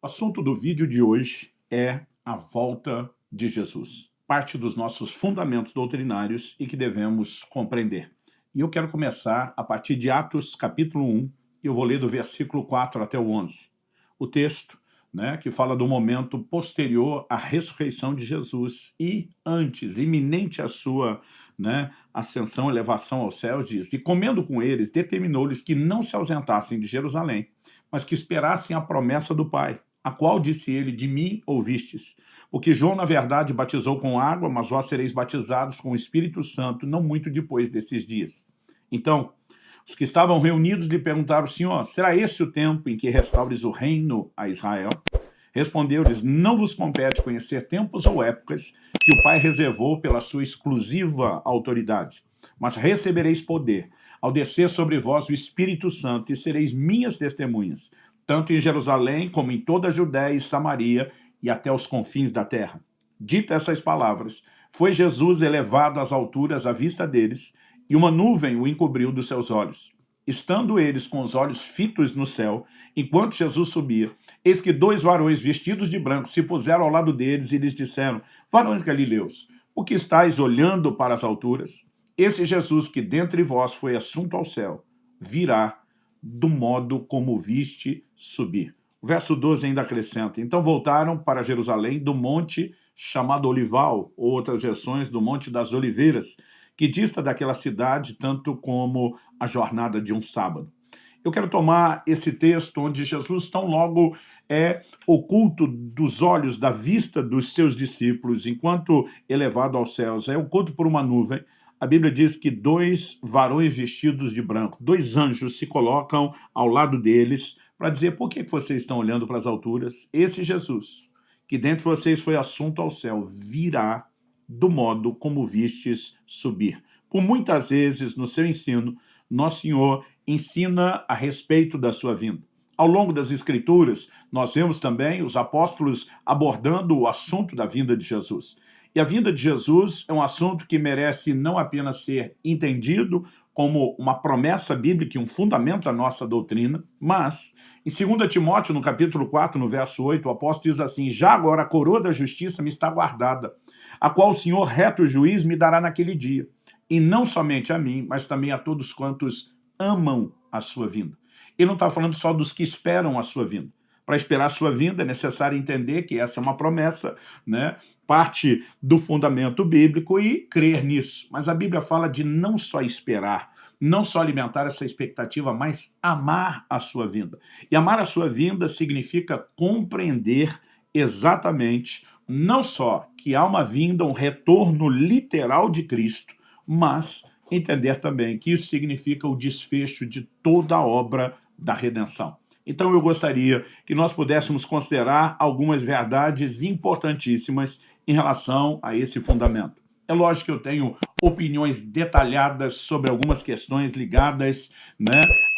O assunto do vídeo de hoje é a volta de Jesus. Parte dos nossos fundamentos doutrinários e que devemos compreender. E eu quero começar a partir de Atos capítulo 1, e eu vou ler do versículo 4 até o 11. O texto, que fala do momento posterior à ressurreição de Jesus e antes, iminente à sua ascensão, elevação aos céus, diz: e comendo com eles, determinou-lhes que não se ausentassem de Jerusalém, mas que esperassem a promessa do Pai, a qual disse ele: de mim ouvistes. Porque João, na verdade, batizou com água, mas vós sereis batizados com o Espírito Santo, não muito depois desses dias. Então, os que estavam reunidos lhe perguntaram: Senhor, será esse o tempo em que restaures o reino a Israel? Respondeu-lhes: não vos compete conhecer tempos ou épocas que o Pai reservou pela sua exclusiva autoridade, mas recebereis poder ao descer sobre vós o Espírito Santo, e sereis minhas testemunhas, tanto em Jerusalém como em toda a Judéia e Samaria e até os confins da terra. Dita essas palavras, foi Jesus elevado às alturas à vista deles, e uma nuvem o encobriu dos seus olhos. Estando eles com os olhos fitos no céu, enquanto Jesus subia, eis que dois varões vestidos de branco se puseram ao lado deles e lhes disseram: varões galileus, o que estáis olhando para as alturas? Esse Jesus que dentre vós foi assunto ao céu, virá do modo como viste subir. O verso 12 ainda acrescenta: então voltaram para Jerusalém do monte chamado Olival, ou outras versões do Monte das Oliveiras, que dista daquela cidade tanto como a jornada de um sábado. Eu quero tomar esse texto onde Jesus tão logo é oculto dos olhos, da vista dos seus discípulos, enquanto elevado aos céus, é oculto por uma nuvem. A Bíblia diz que dois varões vestidos de branco, dois anjos, se colocam ao lado deles para dizer: por que vocês estão olhando para as alturas? Esse Jesus, que dentre vocês foi assunto ao céu, virá do modo como vistes subir. Por muitas vezes, no seu ensino, Nosso Senhor ensina a respeito da sua vinda. Ao longo das Escrituras, nós vemos também os apóstolos abordando o assunto da vinda de Jesus. E a vinda de Jesus é um assunto que merece não apenas ser entendido como uma promessa bíblica e um fundamento da nossa doutrina, mas, em 2 Timóteo, no capítulo 4, no verso 8, o apóstolo diz assim: já agora a coroa da justiça me está guardada, a qual o Senhor, reto juiz, me dará naquele dia, e não somente a mim, mas também a todos quantos amam a sua vinda. Ele não está falando só dos que esperam a sua vinda. Para esperar a sua vinda é necessário entender que essa é uma promessa, parte do fundamento bíblico, e crer nisso. Mas a Bíblia fala de não só esperar, não só alimentar essa expectativa, mas amar a sua vinda. E amar a sua vinda significa compreender exatamente, não só que há uma vinda, um retorno literal de Cristo, mas entender também que isso significa o desfecho de toda a obra da redenção. Então eu gostaria que nós pudéssemos considerar algumas verdades importantíssimas em relação a esse fundamento. É lógico que eu tenho opiniões detalhadas sobre algumas questões ligadas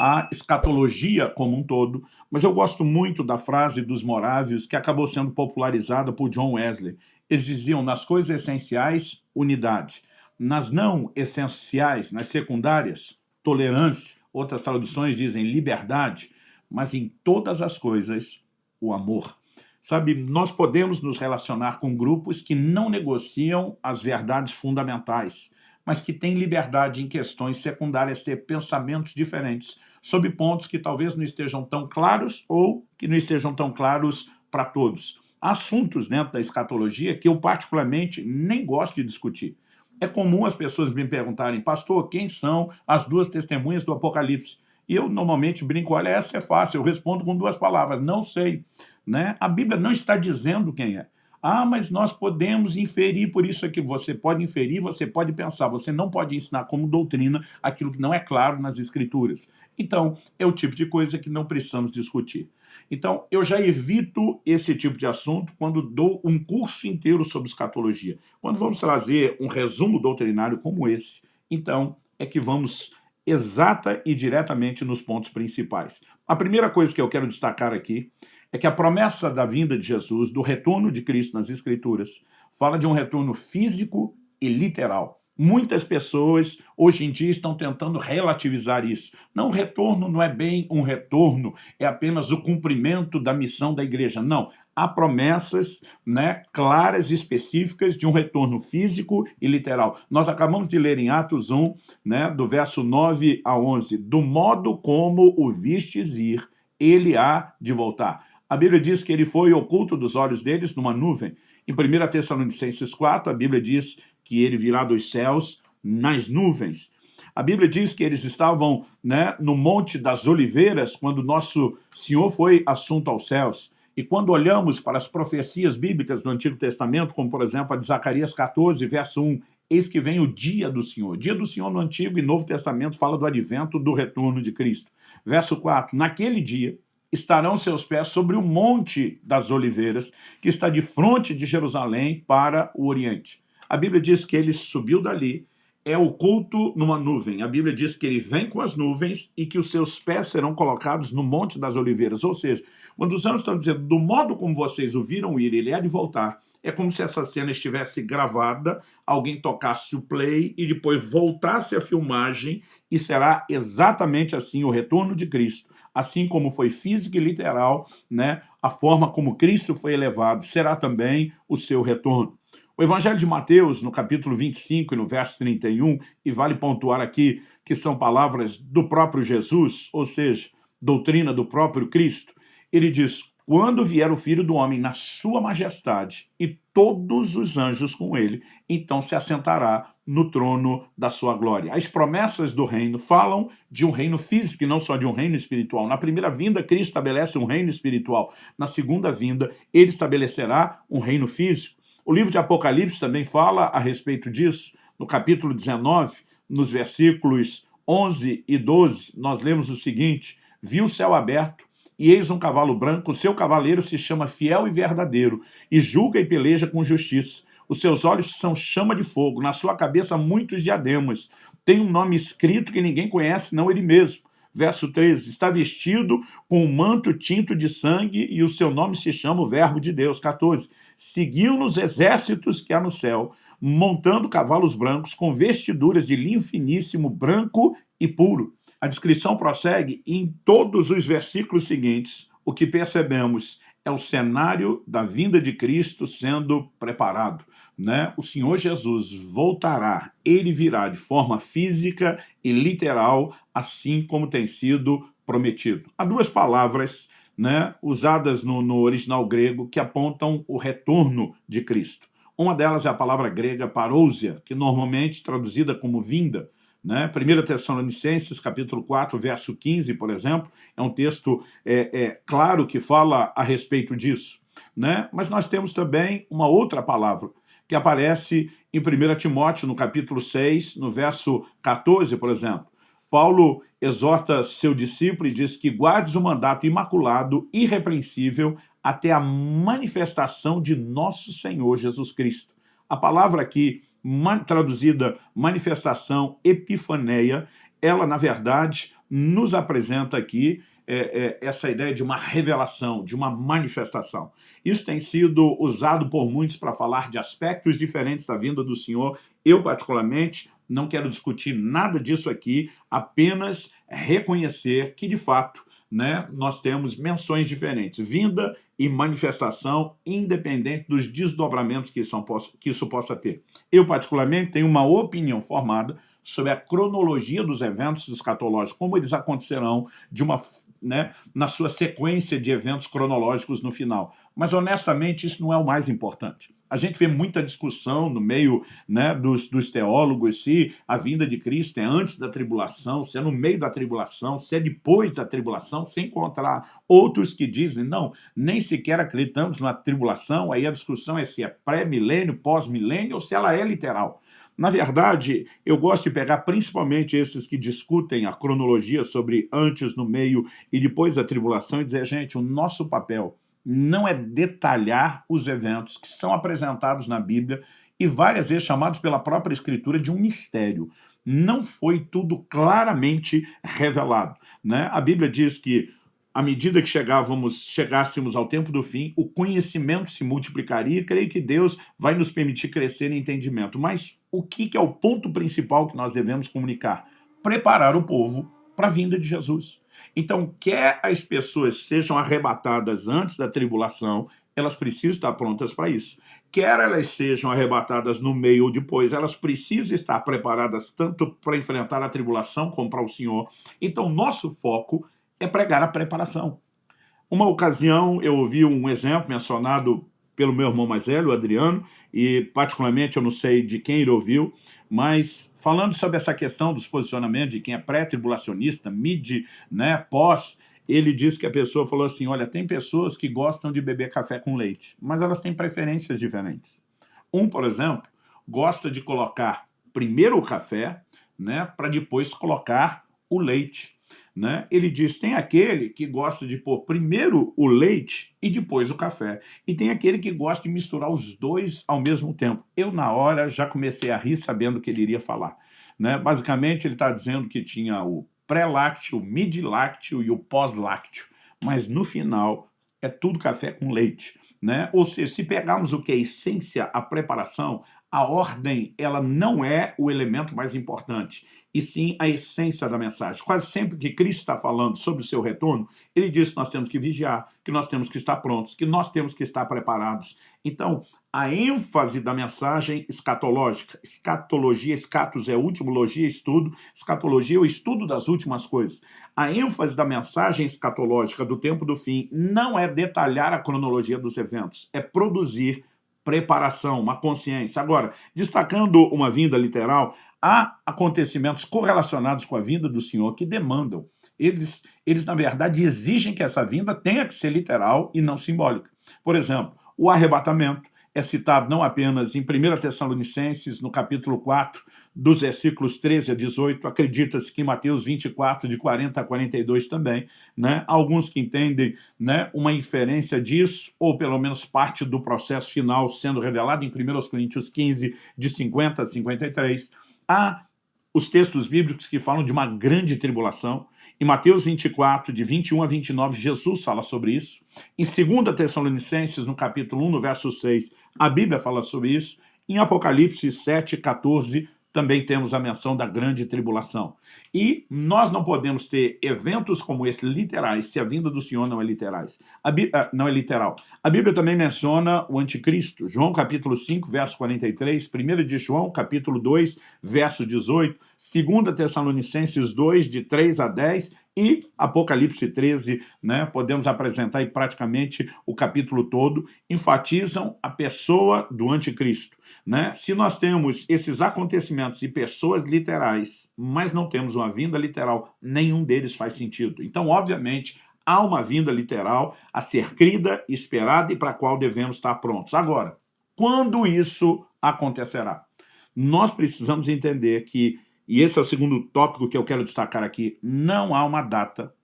à escatologia como um todo, mas eu gosto muito da frase dos Morávios, que acabou sendo popularizada por John Wesley. Eles diziam: nas coisas essenciais, unidade; nas não essenciais, nas secundárias, tolerância; outras traduções dizem liberdade; mas em todas as coisas, o amor. Sabe, nós podemos nos relacionar com grupos que não negociam as verdades fundamentais, mas que têm liberdade em questões secundárias, ter pensamentos diferentes sobre pontos que talvez não estejam tão claros ou que não estejam tão claros para todos. Há assuntos dentro da escatologia que eu particularmente nem gosto de discutir. É comum as pessoas me perguntarem: pastor, quem são as duas testemunhas do Apocalipse? E eu normalmente brinco: olha, essa é fácil, eu respondo com duas palavras: não sei. A Bíblia não está dizendo quem é. Ah, mas nós podemos inferir por isso aqui. Você pode inferir, você pode pensar, você não pode ensinar como doutrina aquilo que não é claro nas Escrituras. Então, é o tipo de coisa que não precisamos discutir. Então, eu já evito esse tipo de assunto quando dou um curso inteiro sobre escatologia. Quando vamos trazer um resumo doutrinário como esse, então é que vamos exata e diretamente nos pontos principais. A primeira coisa que eu quero destacar aqui é que a promessa da vinda de Jesus, do retorno de Cristo nas Escrituras, fala de um retorno físico e literal. Muitas pessoas, hoje em dia, estão tentando relativizar isso. Não, o retorno não é bem um retorno, é apenas o cumprimento da missão da igreja. Não, há promessas, né, claras e específicas de um retorno físico e literal. Nós acabamos de ler em Atos 1, né, do verso 9 a 11, do modo como o vistes ir, ele há de voltar. A Bíblia diz que ele foi oculto dos olhos deles numa nuvem. Em 1 Tessalonicenses 4, a Bíblia diz que ele virá dos céus nas nuvens. A Bíblia diz que eles estavam, né, no Monte das Oliveiras quando nosso Senhor foi assunto aos céus. E quando olhamos para as profecias bíblicas do Antigo Testamento, como por exemplo a de Zacarias 14, verso 1, eis que vem o dia do Senhor. O dia do Senhor no Antigo e Novo Testamento fala do advento, do retorno de Cristo. Verso 4, naquele dia estarão seus pés sobre o Monte das Oliveiras, que está de frente de Jerusalém para o Oriente. A Bíblia diz que ele subiu dali, é oculto numa nuvem. A Bíblia diz que ele vem com as nuvens e que os seus pés serão colocados no Monte das Oliveiras. Ou seja, quando os anjos estão dizendo, do modo como vocês o viram ir, ele há de voltar, é como se essa cena estivesse gravada, alguém tocasse o play e depois voltasse a filmagem e será exatamente assim o retorno de Cristo. Assim como foi físico e literal, né, a forma como Cristo foi elevado, será também o seu retorno. O Evangelho de Mateus, no capítulo 25 e no verso 31, e vale pontuar aqui que são palavras do próprio Jesus, ou seja, doutrina do próprio Cristo, ele diz, quando vier o Filho do Homem na sua majestade e todos os anjos com ele, então se assentará no trono da sua glória. As promessas do reino falam de um reino físico e não só de um reino espiritual. Na primeira vinda, Cristo estabelece um reino espiritual. Na segunda vinda, ele estabelecerá um reino físico. O livro de Apocalipse também fala a respeito disso. No capítulo 19, nos versículos 11 e 12, nós lemos o seguinte, vi o céu aberto, e eis um cavalo branco, o seu cavaleiro se chama Fiel e Verdadeiro, e julga e peleja com justiça. Os seus olhos são chama de fogo, na sua cabeça muitos diademas. Tem um nome escrito que ninguém conhece, senão ele mesmo. Verso 13, está vestido com um manto tinto de sangue e o seu nome se chama o Verbo de Deus. 14, seguiu nos exércitos que há no céu, montando cavalos brancos com vestiduras de linho finíssimo, branco e puro. A descrição prossegue e em todos os versículos seguintes, o que percebemos é o cenário da vinda de Cristo sendo preparado, né? O Senhor Jesus voltará, ele virá de forma física e literal, assim como tem sido prometido. Há duas palavras, né, usadas no original grego que apontam o retorno de Cristo. Uma delas é a palavra grega parousia, que normalmente traduzida como vinda, né? 1 Tessalonicenses, capítulo 4, verso 15, por exemplo, é um texto claro que fala a respeito disso, né? Mas nós temos também uma outra palavra que aparece em 1 Timóteo, no capítulo 6, no verso 14, por exemplo. Paulo exorta seu discípulo e diz que guardes o mandato imaculado, irrepreensível, até a manifestação de nosso Senhor Jesus Cristo. A palavra aqui, traduzida manifestação, epifaneia, ela, na verdade, nos apresenta aqui essa ideia de uma revelação, de uma manifestação. Isso tem sido usado por muitos para falar de aspectos diferentes da vinda do Senhor. Eu, particularmente, não quero discutir nada disso aqui, apenas reconhecer que, de fato, né, nós temos menções diferentes, vinda e manifestação, independente dos desdobramentos que isso possa ter. Eu, particularmente, tenho uma opinião formada sobre a cronologia dos eventos escatológicos, como eles acontecerão na sua sequência de eventos cronológicos no final. Mas, honestamente, isso não é o mais importante. A gente vê muita discussão no meio, né, dos teólogos se a vinda de Cristo é antes da tribulação, se é no meio da tribulação, se é depois da tribulação, sem encontrar outros que dizem, não, nem sequer acreditamos na tribulação, aí a discussão é se é pré-milênio, pós-milênio ou se ela é literal. Na verdade, eu gosto de pegar principalmente esses que discutem a cronologia sobre antes, no meio e depois da tribulação e dizer, gente, o nosso papel não é detalhar os eventos que são apresentados na Bíblia e várias vezes chamados pela própria Escritura de um mistério. Não foi tudo claramente revelado, né? A Bíblia diz que à medida que chegássemos ao tempo do fim, o conhecimento se multiplicaria e creio que Deus vai nos permitir crescer em entendimento. Mas o que é o ponto principal que nós devemos comunicar? Preparar o povo para a vinda de Jesus. Então, quer as pessoas sejam arrebatadas antes da tribulação, elas precisam estar prontas para isso. Quer elas sejam arrebatadas no meio ou depois, elas precisam estar preparadas tanto para enfrentar a tribulação como para o Senhor. Então, nosso foco é pregar a preparação. Uma ocasião, eu ouvi um exemplo mencionado pelo meu irmão mais velho, o Adriano, e particularmente eu não sei de quem ele ouviu, mas falando sobre essa questão dos posicionamentos de quem é pré-tribulacionista, mid, né, pós, ele disse que a pessoa falou assim, olha, tem pessoas que gostam de beber café com leite, mas elas têm preferências diferentes. Um, por exemplo, gosta de colocar primeiro o café, né, para depois colocar o leite. Né? Ele diz, tem aquele que gosta de pôr primeiro o leite e depois o café. E tem aquele que gosta de misturar os dois ao mesmo tempo. Eu, na hora, já comecei a rir sabendo o que ele iria falar. Né? Basicamente, ele está dizendo que tinha o pré-lácteo, o mid-lácteo e o pós-lácteo. Mas, no final, é tudo café com leite. Né? Ou seja, se pegarmos o que é a essência, a preparação, a ordem, ela não é o elemento mais importante, e sim a essência da mensagem. Quase sempre que Cristo está falando sobre o seu retorno, ele diz que nós temos que vigiar, que nós temos que estar prontos, que nós temos que estar preparados. Então, a ênfase da mensagem escatológica, escatologia, escatos é último, logia é estudo, escatologia é o estudo das últimas coisas. A ênfase da mensagem escatológica do tempo do fim não é detalhar a cronologia dos eventos, é produzir preparação, uma consciência. Agora, destacando uma vinda literal, há acontecimentos correlacionados com a vinda do Senhor que demandam. Eles, na verdade, exigem que essa vinda tenha que ser literal e não simbólica. Por exemplo, o arrebatamento é citado não apenas em 1 Tessalonicenses, no capítulo 4, dos versículos 13 a 18, acredita-se que em Mateus 24, de 40 a 42 também, né? Alguns que entendem, né, uma inferência disso, ou pelo menos parte do processo final sendo revelado em 1 Coríntios 15, de 50 a 53. Há os textos bíblicos que falam de uma grande tribulação. Em Mateus 24, de 21 a 29, Jesus fala sobre isso. Em 2 Tessalonicenses, no capítulo 1, no verso 6, a Bíblia fala sobre isso. Em Apocalipse 7, 14, também temos a menção da grande tribulação. E nós não podemos ter eventos como esse literais se a vinda do Senhor não é não é literal. A Bíblia também menciona o anticristo. João capítulo 5, verso 43, 1 de João capítulo 2, verso 18, 2 Tessalonicenses 2, de 3 a 10 e Apocalipse 13, né, podemos apresentar aí praticamente o capítulo todo, enfatizam a pessoa do anticristo. Né? Se nós temos esses acontecimentos e pessoas literais, mas não temos uma vinda literal, nenhum deles faz sentido. Então, obviamente, há uma vinda literal a ser crida, esperada e para a qual devemos estar prontos. Agora, quando isso acontecerá? Nós precisamos entender que, e esse é o segundo tópico que eu quero destacar aqui, não há uma data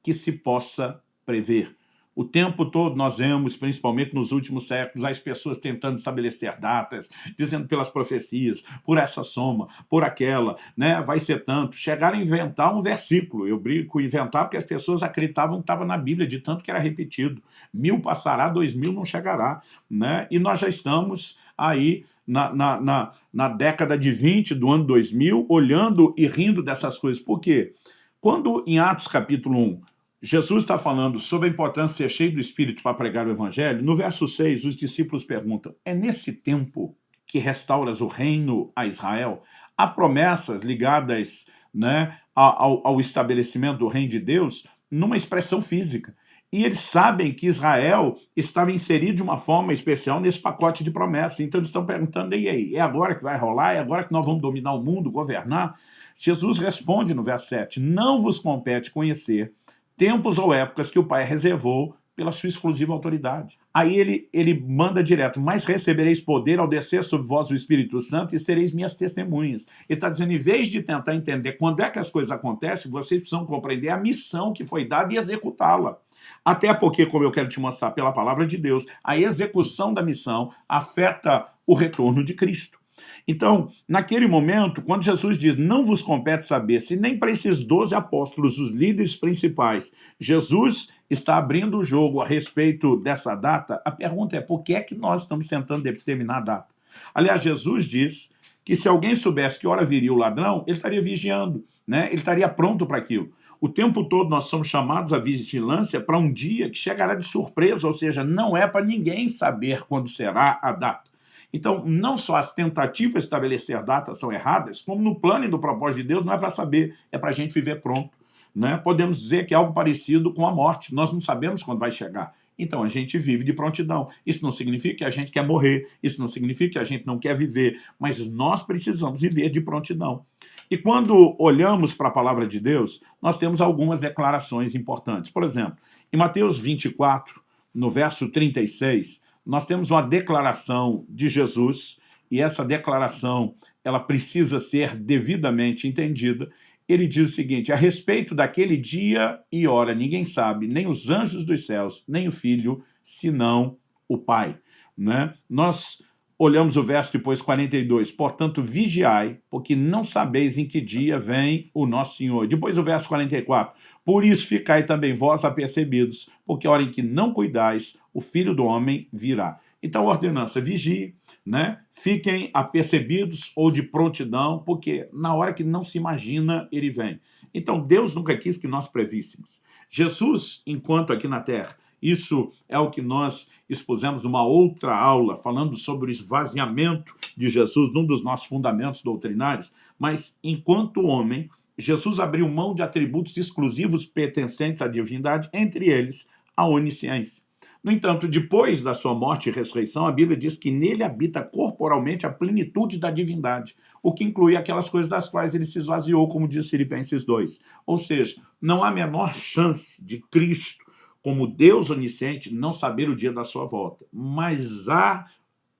que se possa prever. O tempo todo nós vemos, principalmente nos últimos séculos, as pessoas tentando estabelecer datas, dizendo pelas profecias, por essa soma, por aquela, né, vai ser tanto. Chegaram a inventar um versículo. Eu brinco inventar porque as pessoas acreditavam que estava na Bíblia, de tanto que era repetido. 1000 passará, 2000 não chegará. Né? E nós já estamos aí na década de 20 do ano 2000, olhando e rindo dessas coisas. Por quê? Quando em Atos capítulo 1, Jesus está falando sobre a importância de ser cheio do Espírito para pregar o Evangelho, no verso 6, os discípulos perguntam, é nesse tempo que restauras o reino a Israel? Há promessas ligadas, né, ao estabelecimento do reino de Deus numa expressão física. E eles sabem que Israel estava inserido de uma forma especial nesse pacote de promessas. Então eles estão perguntando, e aí, é agora que vai rolar? É agora que nós vamos dominar o mundo, governar? Jesus responde no verso 7, não vos compete conhecer tempos ou épocas que o Pai reservou pela sua exclusiva autoridade. Aí ele manda direto, mas recebereis poder ao descer sobre vós o Espírito Santo e sereis minhas testemunhas. Ele está dizendo, em vez de tentar entender quando é que as coisas acontecem, vocês precisam compreender a missão que foi dada e executá-la. Até porque, como eu quero te mostrar pela palavra de Deus, a execução da missão afeta o retorno de Cristo. Então, naquele momento, quando Jesus diz, não vos compete saber, se nem para esses 12 apóstolos, os líderes principais, Jesus está abrindo o jogo a respeito dessa data, a pergunta é, por que é que nós estamos tentando determinar a data? Aliás, Jesus diz que se alguém soubesse que hora viria o ladrão, ele estaria vigiando, né? Ele estaria pronto para aquilo. O tempo todo nós somos chamados à vigilância para um dia que chegará de surpresa, ou seja, não é para ninguém saber quando será a data. Então, não só as tentativas de estabelecer datas são erradas, como no plano e no propósito de Deus não é para saber, é para a gente viver pronto, né? Podemos dizer que é algo parecido com a morte, nós não sabemos quando vai chegar. Então, a gente vive de prontidão. Isso não significa que a gente quer morrer, isso não significa que a gente não quer viver, mas nós precisamos viver de prontidão. E quando olhamos para a palavra de Deus, nós temos algumas declarações importantes. Por exemplo, em Mateus 24, no verso 36, nós temos uma declaração de Jesus, e essa declaração ela precisa ser devidamente entendida. Ele diz o seguinte, a respeito daquele dia e hora, ninguém sabe, nem os anjos dos céus, nem o Filho, senão o Pai. Né? Nós olhamos o verso depois 42, portanto vigiai, porque não sabeis em que dia vem o nosso Senhor. Depois o verso 44, por isso ficai também vós apercebidos, porque a hora em que não cuidais, o Filho do Homem virá. Então a ordenança, vigie, né? Fiquem apercebidos ou de prontidão, porque na hora que não se imagina, ele vem. Então Deus nunca quis que nós prevíssemos. Jesus, enquanto aqui na terra, isso é o que nós expusemos numa outra aula, falando sobre o esvaziamento de Jesus, num dos nossos fundamentos doutrinários, mas enquanto homem, Jesus abriu mão de atributos exclusivos pertencentes à divindade, entre eles a onisciência. No entanto, depois da sua morte e ressurreição, a Bíblia diz que nele habita corporalmente a plenitude da divindade, o que inclui aquelas coisas das quais ele se esvaziou, como diz Filipenses 2. Ou seja, não há a menor chance de Cristo, como Deus onisciente, não saber o dia da sua volta. Mas há,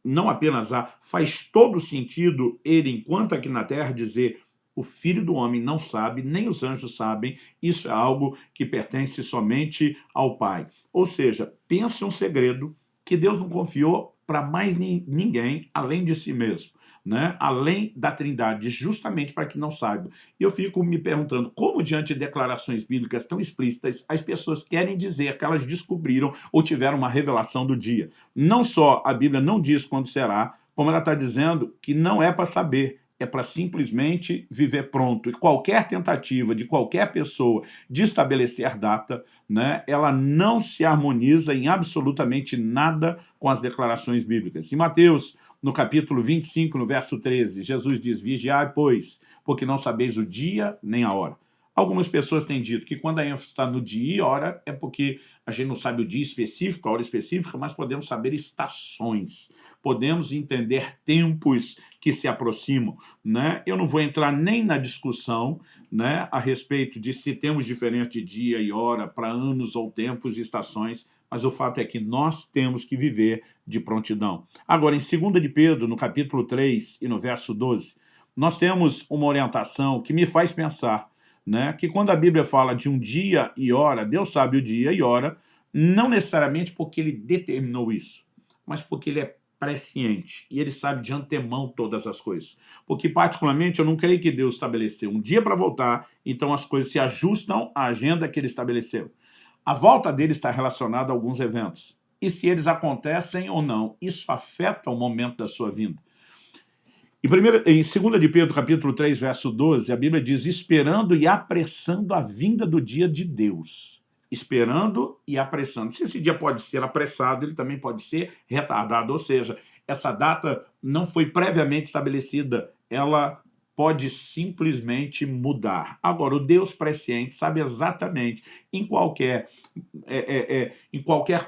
não apenas há, faz todo sentido ele, enquanto aqui na terra, dizer o Filho do Homem não sabe, nem os anjos sabem, isso é algo que pertence somente ao Pai. Ou seja, pense um segredo que Deus não confiou para mais ninguém além de si mesmo, né? Além da Trindade, justamente para que não saiba. E eu fico me perguntando como, diante de declarações bíblicas tão explícitas, as pessoas querem dizer que elas descobriram ou tiveram uma revelação do dia. Não só a Bíblia não diz quando será, como ela está dizendo que não é para saber, é para simplesmente viver pronto. E qualquer tentativa de qualquer pessoa de estabelecer data, né, ela não se harmoniza em absolutamente nada com as declarações bíblicas. Em Mateus, no capítulo 25, no verso 13, Jesus diz, vigiai, pois, porque não sabeis o dia nem a hora. Algumas pessoas têm dito que quando a ênfase está no dia e hora, é porque a gente não sabe o dia específico, a hora específica, mas podemos saber estações, podemos entender tempos que se aproximam. Né? Eu não vou entrar nem na discussão, né, a respeito de se temos diferente de dia e hora para anos ou tempos e estações, mas o fato é que nós temos que viver de prontidão. Agora, em 2 de Pedro, no capítulo 3 e no verso 12, nós temos uma orientação que me faz pensar, né, que quando a Bíblia fala de um dia e hora, Deus sabe o dia e hora, não necessariamente porque ele determinou isso, mas porque ele é presciente e ele sabe de antemão todas as coisas. Porque, particularmente, eu não creio que Deus estabeleceu um dia para voltar, então as coisas se ajustam à agenda que ele estabeleceu. A volta dele está relacionada a alguns eventos. E se eles acontecem ou não, isso afeta o momento da sua vinda. Em 2 de Pedro, capítulo 3, verso 12, a Bíblia diz, esperando e apressando a vinda do dia de Deus. Esperando e apressando. Se esse dia pode ser apressado, ele também pode ser retardado. Ou seja, essa data não foi previamente estabelecida, ela pode simplesmente mudar. Agora, o Deus presciente sabe exatamente em qualquer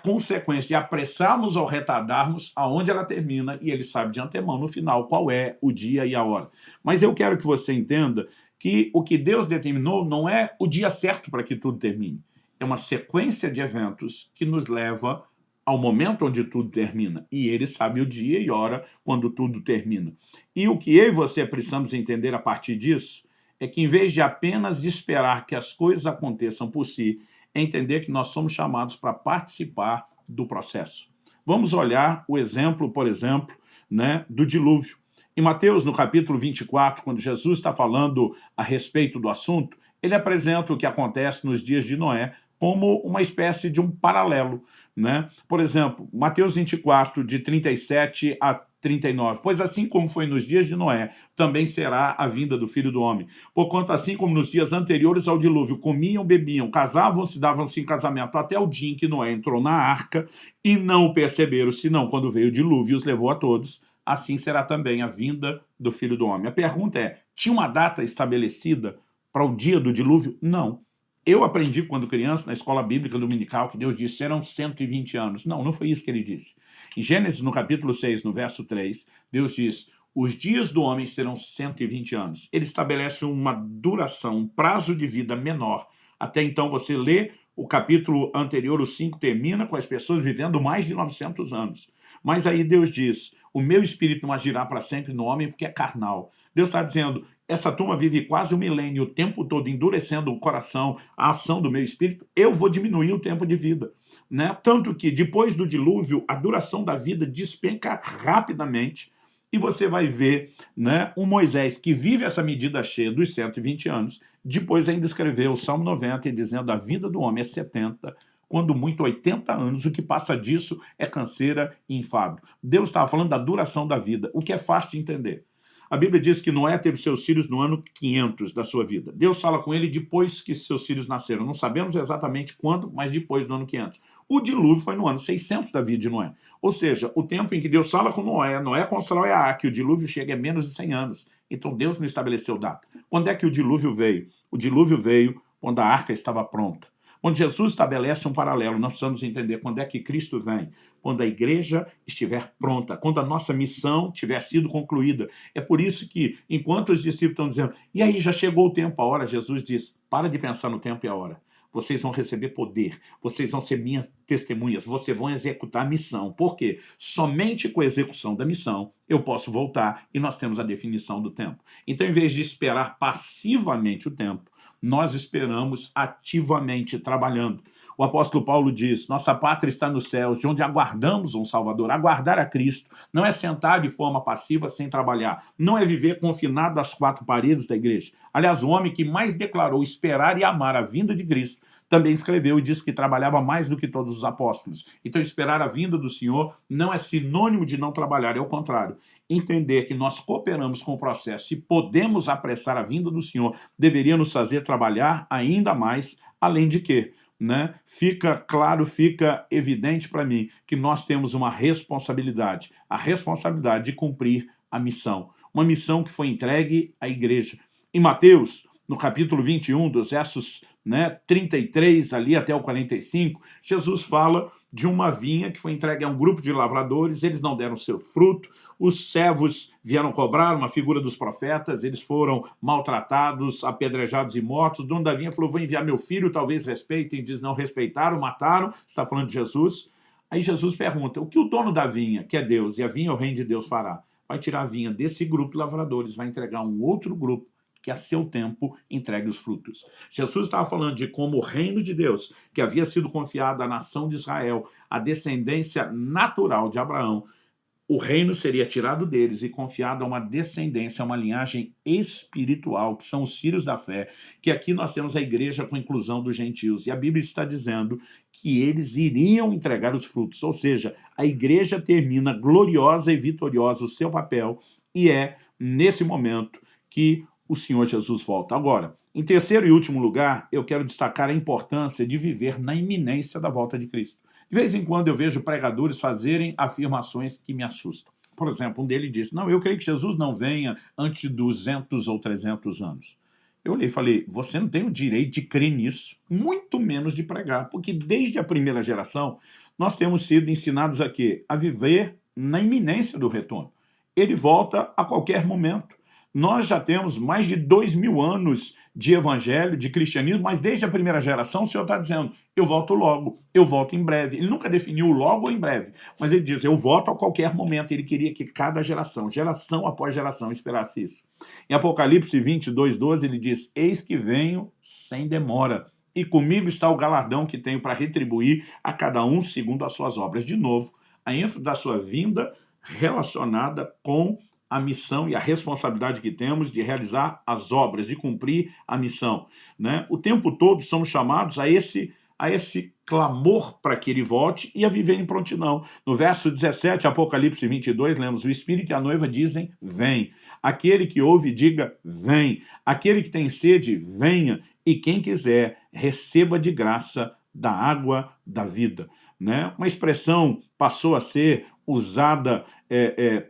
consequência de apressarmos ou retardarmos aonde ela termina, e ele sabe de antemão no final qual é o dia e a hora. Mas eu quero que você entenda que o que Deus determinou não é o dia certo para que tudo termine. É uma sequência de eventos que nos leva ao momento onde tudo termina. E ele sabe o dia e hora quando tudo termina. E o que eu e você precisamos entender a partir disso é que, em vez de apenas esperar que as coisas aconteçam por si, é entender que nós somos chamados para participar do processo. Vamos olhar o exemplo, por exemplo, né, do dilúvio. Em Mateus, no capítulo 24, quando Jesus está falando a respeito do assunto, ele apresenta o que acontece nos dias de Noé como uma espécie de um paralelo, né? Por exemplo, Mateus 24, de 37 a 39. Pois assim como foi nos dias de Noé, também será a vinda do Filho do Homem. Porquanto assim como nos dias anteriores ao dilúvio, comiam, bebiam, casavam-se, davam-se em casamento, até o dia em que Noé entrou na arca, e não o perceberam, senão quando veio o dilúvio e os levou a todos, assim será também a vinda do Filho do Homem. A pergunta é, tinha uma data estabelecida para o dia do dilúvio? Não. Eu aprendi quando criança, na escola bíblica dominical, que Deus disse, serão 120 anos. Não, não foi isso que ele disse. Em Gênesis, no capítulo 6, no verso 3, Deus diz, os dias do homem serão 120 anos. Ele estabelece uma duração, um prazo de vida menor. Até então, você lê o capítulo anterior, o 5, termina com as pessoas vivendo mais de 900 anos. Mas aí Deus diz, o meu espírito não agirá para sempre no homem porque é carnal. Deus está dizendo, essa turma vive quase um milênio, o tempo todo endurecendo o coração, a ação do meu espírito, eu vou diminuir o tempo de vida. Né? Tanto que depois do dilúvio, a duração da vida despenca rapidamente, e você vai ver, né, um Moisés que vive essa medida cheia dos 120 anos, depois ainda escreveu o Salmo 90, dizendo a vida do homem é 70, quando muito 80 anos, o que passa disso é canseira e enfado. Deus estava falando da duração da vida, o que é fácil de entender. A Bíblia diz que Noé teve seus filhos no ano 500 da sua vida. Deus fala com ele depois que seus filhos nasceram. Não sabemos exatamente quando, mas depois do ano 500. O dilúvio foi no ano 600 da vida de Noé. Ou seja, o tempo em que Deus fala com Noé, Noé constrói a arca, e o dilúvio chega a menos de 100 anos. Então Deus não estabeleceu data. Quando é que o dilúvio veio? O dilúvio veio quando a arca estava pronta. Quando Jesus estabelece um paralelo, nós precisamos entender quando é que Cristo vem. Quando a igreja estiver pronta, quando a nossa missão tiver sido concluída. É por isso que, enquanto os discípulos estão dizendo, e aí já chegou o tempo, a hora, Jesus diz, para de pensar no tempo e a hora. Vocês vão receber poder, vocês vão ser minhas testemunhas, vocês vão executar a missão. Por quê? Somente com a execução da missão eu posso voltar e nós temos a definição do tempo. Então, em vez de esperar passivamente o tempo, nós esperamos ativamente trabalhando. O apóstolo Paulo diz, nossa pátria está nos céus, de onde aguardamos um Salvador. Aguardar a Cristo não é sentar de forma passiva sem trabalhar, não é viver confinado às quatro paredes da igreja. Aliás, o homem que mais declarou esperar e amar a vinda de Cristo também escreveu e disse que trabalhava mais do que todos os apóstolos. Então, esperar a vinda do Senhor não é sinônimo de não trabalhar, é o contrário. Entender que nós cooperamos com o processo e podemos apressar a vinda do Senhor deveria nos fazer trabalhar ainda mais, além de que, né, fica claro, fica evidente para mim que nós temos uma responsabilidade, a responsabilidade de cumprir a missão, uma missão que foi entregue à igreja. Em Mateus, no capítulo 21, dos versos 33 ali até o 45, Jesus fala de uma vinha que foi entregue a um grupo de lavradores, eles não deram seu fruto, os servos vieram cobrar, uma figura dos profetas, eles foram maltratados, apedrejados e mortos. O dono da vinha falou, vou enviar meu filho, talvez respeitem, diz, não respeitaram, mataram, está falando de Jesus. Aí Jesus pergunta, o que o dono da vinha, que é Deus, e a vinha é o reino de Deus, fará? Vai tirar a vinha desse grupo de lavradores, vai entregar a um outro grupo, que a seu tempo entregue os frutos. Jesus estava falando de como o reino de Deus, que havia sido confiado à nação de Israel, a descendência natural de Abraão, o reino seria tirado deles e confiado a uma descendência, a uma linhagem espiritual, que são os filhos da fé, que aqui nós temos a igreja com a inclusão dos gentios. E a Bíblia está dizendo que eles iriam entregar os frutos, ou seja, a igreja termina gloriosa e vitoriosa o seu papel, e é nesse momento que o Senhor Jesus volta. Agora, em terceiro e último lugar, eu quero destacar a importância de viver na iminência da volta de Cristo. De vez em quando eu vejo pregadores fazerem afirmações que me assustam. Por exemplo, um deles disse, não, eu creio que Jesus não venha antes de 200 ou 300 anos. Eu olhei e falei, você não tem o direito de crer nisso, muito menos de pregar, porque desde a primeira geração nós temos sido ensinados a quê? A viver na iminência do retorno. Ele volta a qualquer momento. Nós já temos mais de 2000 anos de evangelho, de cristianismo, mas desde a primeira geração o Senhor está dizendo, eu volto logo, eu volto em breve. Ele nunca definiu logo ou em breve, mas ele diz, eu volto a qualquer momento. Ele queria que cada geração, geração após geração, esperasse isso. Em Apocalipse 22:12, ele diz, eis que venho sem demora, e comigo está o galardão que tenho para retribuir a cada um segundo as suas obras. De novo, a ênfase da sua vinda relacionada com a missão e a responsabilidade que temos de realizar as obras, de cumprir a missão, né? O tempo todo somos chamados a esse clamor para que ele volte e a viver em prontidão. No verso 17, Apocalipse 22, lemos: o Espírito e a noiva dizem, vem. Aquele que ouve, diga, vem. Aquele que tem sede, venha. E quem quiser, receba de graça da água da vida. Né? Uma expressão passou a ser usada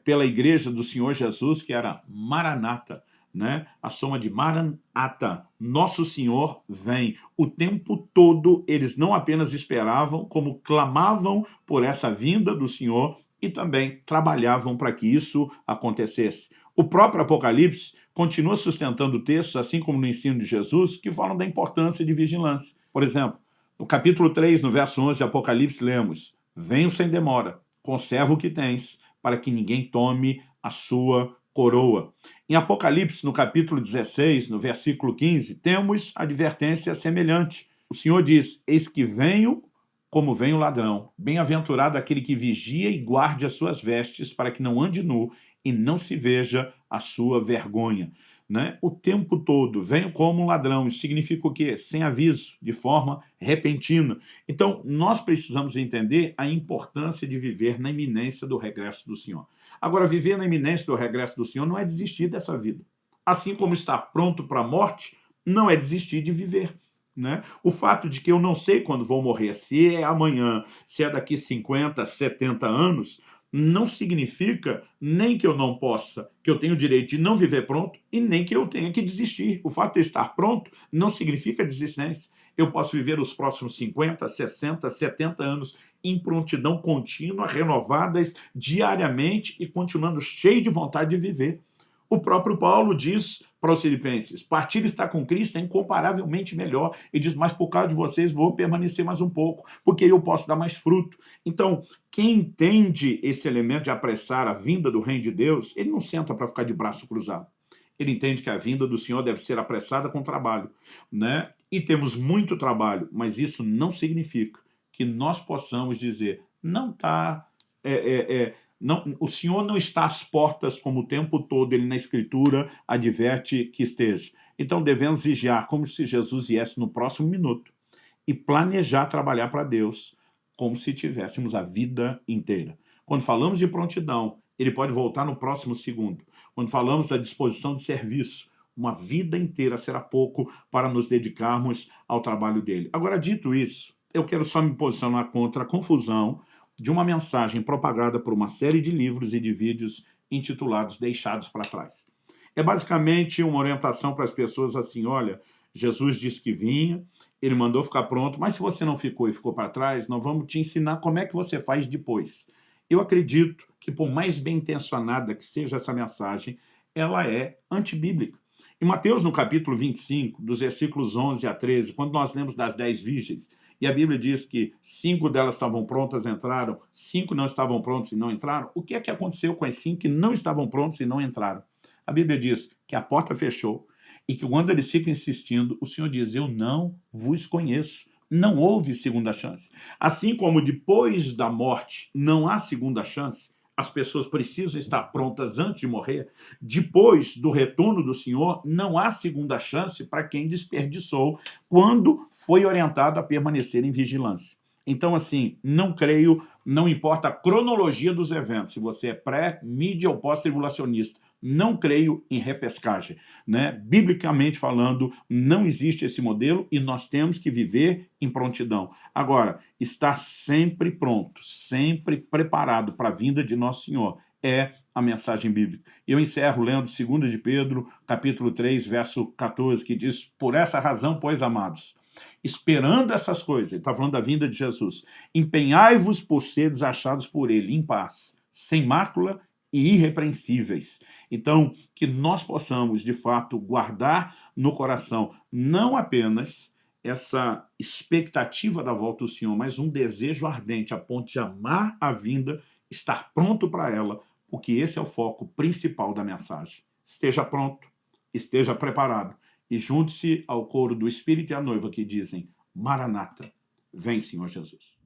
pela igreja do Senhor Jesus, que era Maranata, né? A soma de Maranata, Nosso Senhor vem. O tempo todo eles não apenas esperavam, como clamavam por essa vinda do Senhor e também trabalhavam para que isso acontecesse. O próprio Apocalipse continua sustentando textos, assim como no ensino de Jesus, que falam da importância de vigilância. Por exemplo, no capítulo 3, no verso 11 de Apocalipse, lemos: venho sem demora, conserva o que tens, para que ninguém tome a sua coroa. Em Apocalipse, no capítulo 16, no versículo 15, temos advertência semelhante. O Senhor diz: eis que venho como vem o ladrão. Bem-aventurado aquele que vigia e guarde as suas vestes, para que não ande nu e não se veja a sua vergonha. Né? O tempo todo, venho como um ladrão. Isso significa o quê? Sem aviso, de forma repentina. Então, nós precisamos entender a importância de viver na iminência do regresso do Senhor. Agora, viver na iminência do regresso do Senhor não é desistir dessa vida. Assim como estar pronto para a morte, não é desistir de viver. Né? O fato de que eu não sei quando vou morrer, se é amanhã, se é daqui 50, 70 anos, não significa nem que eu não possa, que eu tenho o direito de não viver pronto e nem que eu tenha que desistir. O fato de estar pronto não significa desistência. Eu posso viver os próximos 50, 60, 70 anos em prontidão contínua, renovadas diariamente e continuando cheio de vontade de viver. O próprio Paulo diz para os filipenses: partir estar com Cristo é incomparavelmente melhor. E diz: mas por causa de vocês vou permanecer mais um pouco, porque eu posso dar mais fruto. Então, quem entende esse elemento de apressar a vinda do reino de Deus, ele não senta para ficar de braço cruzado. Ele entende que a vinda do Senhor deve ser apressada com trabalho, né? E temos muito trabalho, mas isso não significa que nós possamos dizer: não está... Não, o Senhor não está às portas como o tempo todo, ele na Escritura adverte que esteja. Então devemos vigiar como se Jesus viesse no próximo minuto e planejar trabalhar para Deus como se tivéssemos a vida inteira. Quando falamos de prontidão, ele pode voltar no próximo segundo. Quando falamos da disposição de serviço, uma vida inteira será pouco para nos dedicarmos ao trabalho dele. Agora, dito isso, eu quero só me posicionar contra a confusão de uma mensagem propagada por uma série de livros e de vídeos intitulados Deixados para Trás. É basicamente uma orientação para as pessoas assim: olha, Jesus disse que vinha, ele mandou ficar pronto, mas se você não ficou e ficou para trás, nós vamos te ensinar como é que você faz depois. Eu acredito que, por mais bem intencionada que seja essa mensagem, ela é antibíblica. Em Mateus, no capítulo 25, dos versículos 11 a 13, quando nós lemos das 10 virgens, e a Bíblia diz que 5 delas estavam prontas, entraram, 5 não estavam prontas e não entraram, o que é que aconteceu com as 5 que não estavam prontas e não entraram? A Bíblia diz que a porta fechou e que quando eles ficam insistindo, o Senhor diz: eu não vos conheço. Não houve segunda chance. Assim como depois da morte não há segunda chance, as pessoas precisam estar prontas antes de morrer. Depois do retorno do Senhor, não há segunda chance para quem desperdiçou quando foi orientado a permanecer em vigilância. Então, assim, não creio, não importa a cronologia dos eventos, se você é pré, mídia ou pós-tribulacionista, não creio em repescagem, né? Biblicamente falando, não existe esse modelo e nós temos que viver em prontidão. Agora, estar sempre pronto, sempre preparado para a vinda de Nosso Senhor é a mensagem bíblica. Eu encerro lendo 2 de Pedro, capítulo 3, verso 14, que diz: por essa razão, pois, amados, esperando essas coisas, ele está falando da vinda de Jesus, empenhai-vos por seres achados por ele em paz, sem mácula e irrepreensíveis. Então, que nós possamos, de fato, guardar no coração não apenas essa expectativa da volta do Senhor, mas um desejo ardente a ponto de amar a vinda, estar pronto para ela, porque esse é o foco principal da mensagem. Esteja pronto, esteja preparado e junte-se ao coro do Espírito e a noiva que dizem: Maranata, vem, Senhor Jesus.